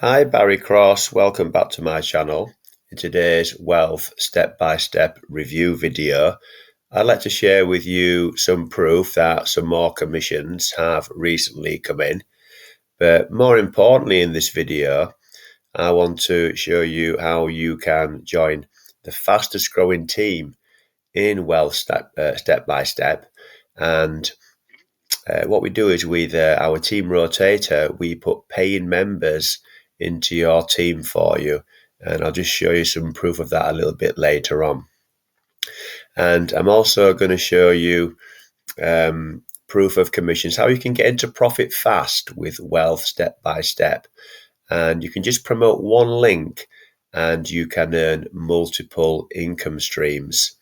Hi, Barry Cross. Welcome back to my channel. In today's wealth step-by-step review video, I'd like to share with you some proof that some more commissions have recently come in. But more importantly in this video, I want to show you how you can join the fastest growing team in wealth step-by-step. And what we do is with our team rotator, we put paying members into your team for you. And I'll just show you some proof of that a little bit later on. And I'm also going to show you proof of commissions, how you can get into profit fast with wealth step by step. And you can just promote one link and you can earn multiple income streams.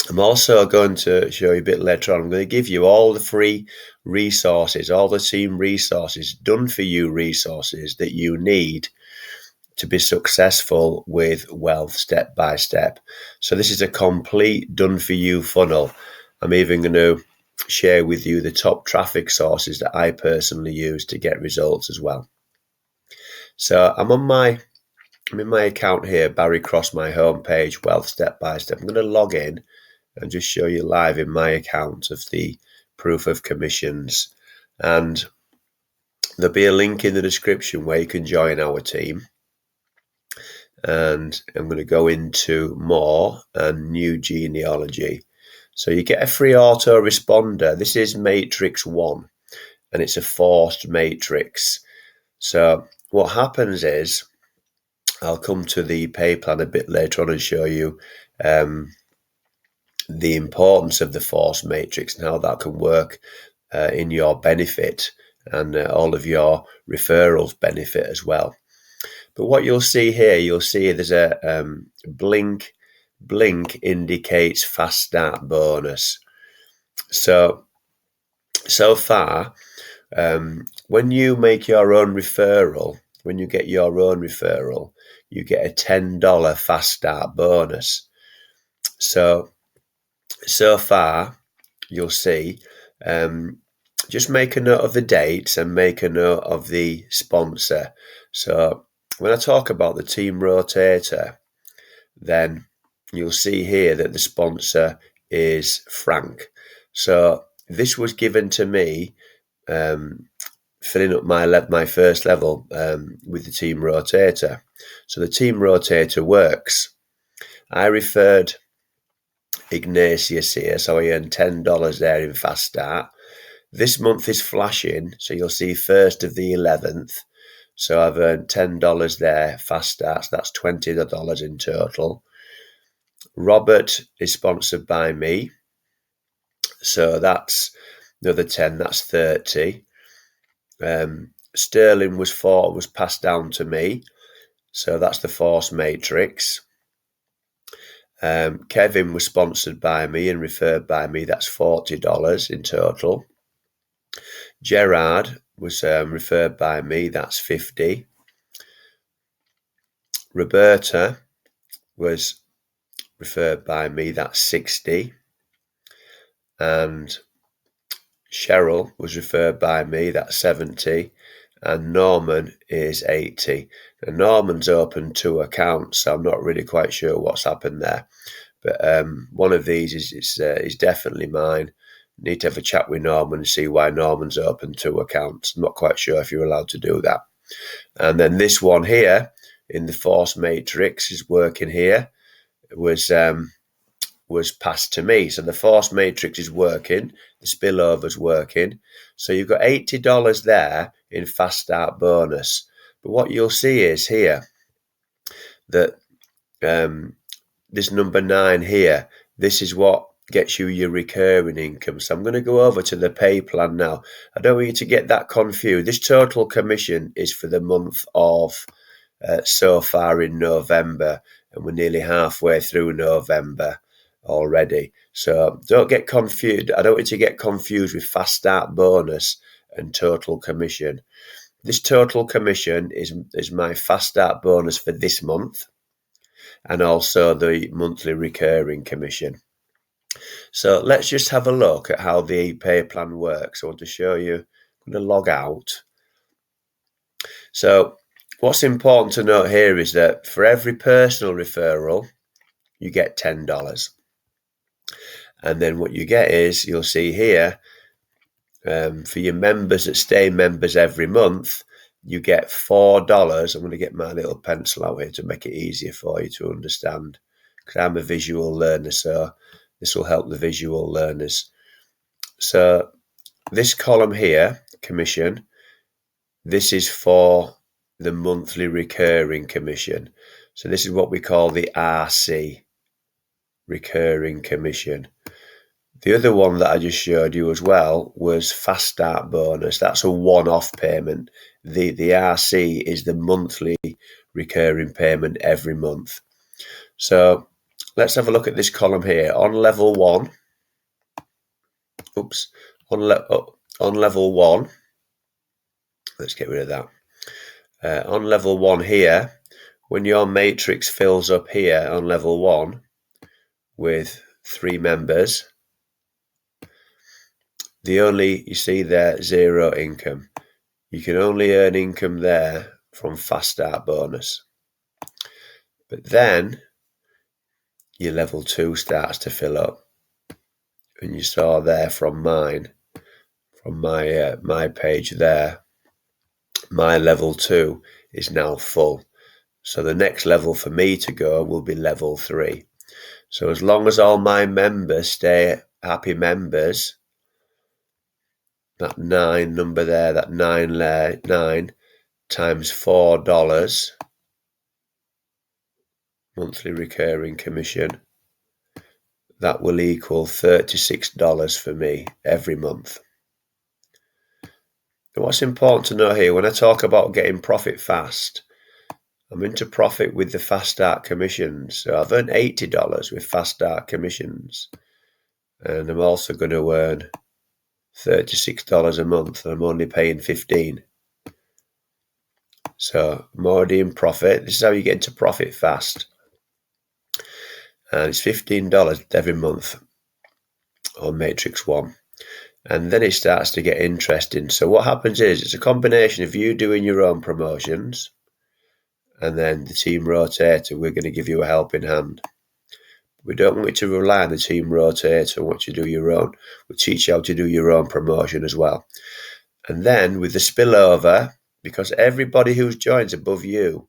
I'm also going to show you a bit later on. I'm going to give you all the free resources, all the team resources, done for you resources that you need to be successful with wealth step by step. So this is a complete done for you funnel. I'm even going to share with you the top traffic sources that I personally use to get results as well. So I'm in my account here, Barry Cross, my homepage, wealth step by step. I'm going to log in and just show you live in my account of the proof of commissions. And there'll be a link in the description where you can join our team. And I'm going to go into more and new genealogy. So you get a free autoresponder. This is matrix 1 and it's a forced matrix. So what happens is, I'll come to the pay plan a bit later on and show you the importance of the force matrix and how that can work in your benefit and all of your referrals benefit as well. But what you'll see here, you'll see there's a blink indicates fast start bonus. So far, when you make your own referral, when you get your own referral, you get a $10 fast start bonus. So far, you'll see, just make a note of the dates and make a note of the sponsor. So when I talk about the team rotator, then you'll see here that the sponsor is Frank. So this was given to me filling up my first level with the team rotator. So the team rotator works. I referred Ignatius here, so I earned $10 there in fast start. This month is flashing, so you'll see 1st of the 11th. So I've earned $10 there fast start, so that's $20 in total. Robert is sponsored by me, so that's another 10, that's 30. Sterling was passed down to me, so that's the force matrix. Kevin was sponsored by me and referred by me, that's $40 in total. Gerard was referred by me, that's 50. Roberta was referred by me, that's 60. And Cheryl was referred by me, that's 70. And Norman is 80. And Norman's opened 2 accounts, so I'm not really quite sure what's happened there. But one of these is definitely mine. Need to have a chat with Norman and see why Norman's opened 2 accounts. I'm not quite sure if you're allowed to do that. And then this one here in the force matrix is working here. It was passed to me. So the force matrix is working, the spillover's working. So you've got $80 there in fast start bonus. But what you'll see is here that this number 9 here, this is what gets you your recurring income. So I'm going to go over to the pay plan now. I don't want you to get that confused. This total commission is for the month of so far in November, and we're nearly halfway through November already. So don't get confused. I don't want you to get confused with fast start bonus and total commission. This total commission is my fast start bonus for this month, and also the monthly recurring commission. So let's just have a look at how the pay plan works. I want to show you. I'm going to log out. So What's important to note here is that for every personal referral, you get $10. And then what you get is, you'll see here, for your members that stay members every month, you get $4. I'm going to get my little pencil out here to make it easier for you to understand, because I'm a visual learner, so this will help the visual learners. So this column here, commission, this is for the monthly recurring commission. So this is what we call the RC, recurring commission. The other one that I just showed you as well was fast start bonus. That's a one-off payment. The RC is the monthly recurring payment every month. So let's have a look at this column here. On level one, on level one, let's get rid of that. On level one here, when your matrix fills up here on level one with 3 members, you see there, 0 income. You can only earn income there from fast start bonus. But then your level 2 starts to fill up. And you saw there from my page there, my level 2 is now full. So the next level for me to go will be level 3. So as long as all my members stay happy members, that 9 number there, that 9 times $4 monthly recurring commission, that will equal $36 for me every month. And what's important to know here, when I talk about getting profit fast, I'm into profit with the fast start commissions. So I've earned $80 with fast start commissions, and I'm also going to earn $36 a month, and I'm only paying $15. So I'm already in profit. This is how you get into profit fast. And it's $15 every month on Matrix 1. And then it starts to get interesting. So what happens is, it's a combination of you doing your own promotions, and then the team rotator, we're going to give you a helping hand. We don't want you to rely on the team rotator. We want you to do your own. We'll teach you how to do your own promotion as well. And then with the spillover, because everybody who's joins above you,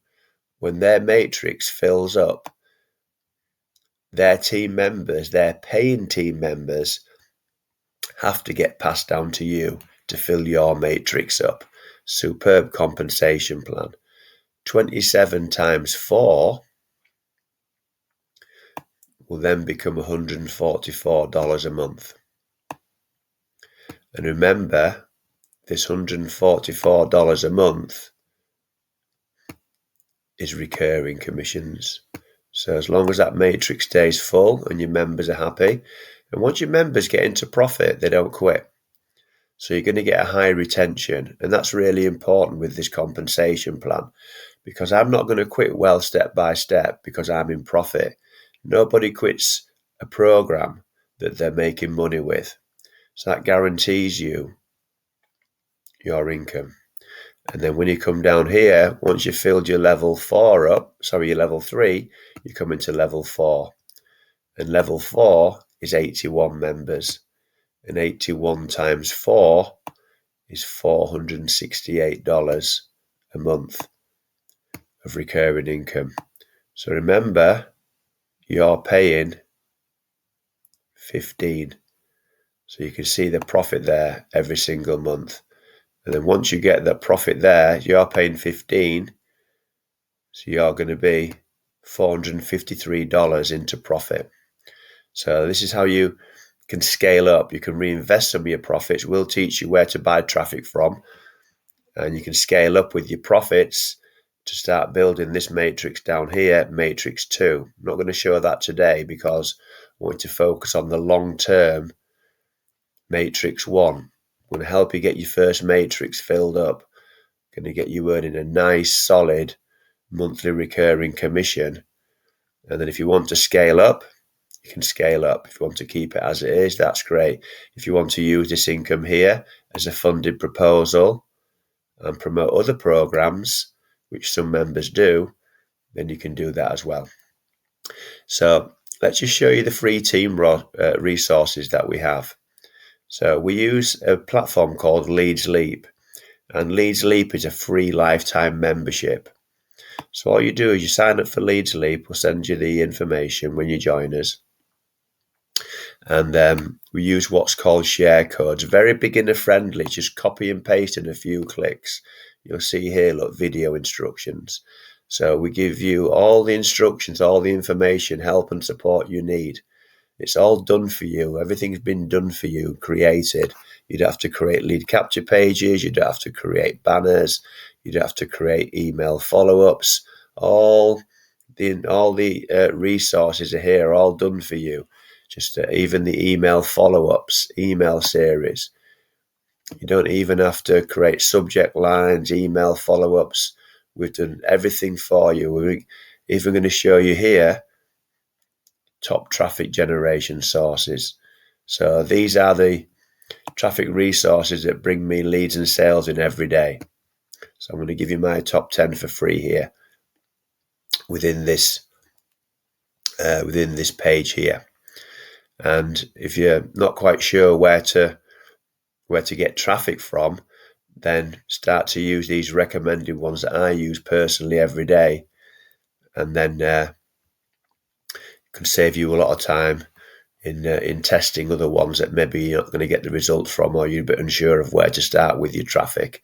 when their matrix fills up, their team members, their paying team members, have to get passed down to you to fill your matrix up. Superb compensation plan. 27 times 4 will then become $144 a month. And remember, this $144 a month is recurring commissions. So as long as that matrix stays full and your members are happy, and once your members get into profit, they don't quit. So you're going to get a high retention, and that's really important with this compensation plan, because I'm not going to quit well step by step because I'm in profit. Nobody quits a program that they're making money with. So that guarantees you your income. And then when you come down here, once you've filled your level 4 up, your level 3, you come into level 4. And level 4 is 81 members. And 81 times 4 is $468 a month of recurring income. So remember, you're paying 15. So you can see the profit there every single month. And then once you get that profit there, you're paying 15. So you're going to be $453 into profit. So this is how you can scale up. You can reinvest some of your profits. We'll teach you where to buy traffic from. And you can scale up with your profits to start building this matrix down here, matrix 2. I'm not going to show that today because I want to focus on the long-term matrix 1. I'm going to help you get your first matrix filled up. I'm going to get you earning a nice, solid monthly recurring commission. And then if you want to scale up, you can scale up. If you want to keep it as it is, that's great. If you want to use this income here as a funded proposal and promote other programs, which some members do, then you can do that as well. So let's just show you the free team resources that we have. So we use a platform called Leads Leap, and Leads Leap is a free lifetime membership. So all you do is you sign up for Leads Leap. We'll send you the information when you join us. And we use what's called share codes, very beginner friendly, just copy and paste in a few clicks. You'll see here, look, video instructions. So we give you all the instructions, all the information, help and support you need. It's all done for you. Everything's been done for you, created. You don't have to create lead capture pages. You don't have to create banners. You don't have to create email follow-ups. All the resources are here, all done for you. Just even the email follow-ups, email series. You don't even have to create subject lines, email follow-ups. We've done everything for you. We're even going to show you here top traffic generation sources. So these are the traffic resources that bring me leads and sales in every day. So I'm going to give you my top 10 for free here within this page here. And if you're not quite sure where to get traffic from, then start to use these recommended ones that I use personally every day, and then can save you a lot of time in testing other ones that maybe you're not going to get the results from, or you're a bit unsure of where to start with your traffic.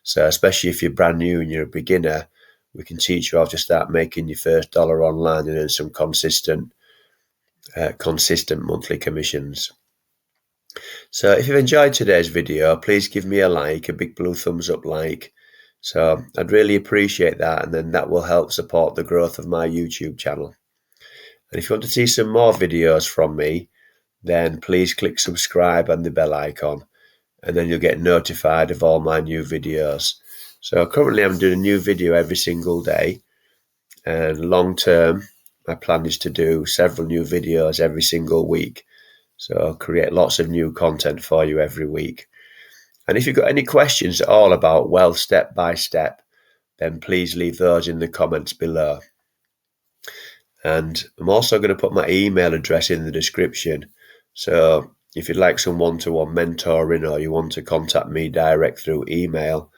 So especially if you're brand new and you're a beginner, we can teach you how to start making your first dollar online and earn some consistent monthly commissions. So if you've enjoyed today's video, please give me a like, a big blue thumbs up like. So I'd really appreciate that, and then that will help support the growth of my YouTube channel. And if you want to see some more videos from me, then please click subscribe and the bell icon, and then you'll get notified of all my new videos. So currently I'm doing a new video every single day, and long term my plan is to do several new videos every single week. So I'll create lots of new content for you every week. And if you've got any questions at all about wealth step by step, then please leave those in the comments below. And I'm also going to put my email address in the description. So if you'd like some one-to-one mentoring, or you want to contact me direct through email,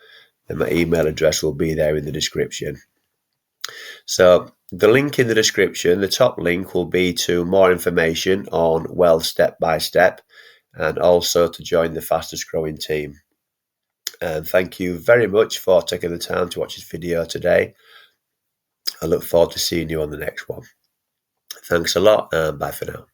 then my email address will be there in the description. So the link in the description, the top link, will be to more information on wealth step by step, and also to join the fastest growing team. And thank you very much for taking the time to watch this video today. I look forward to seeing you on the next one. Thanks a lot, and bye for now.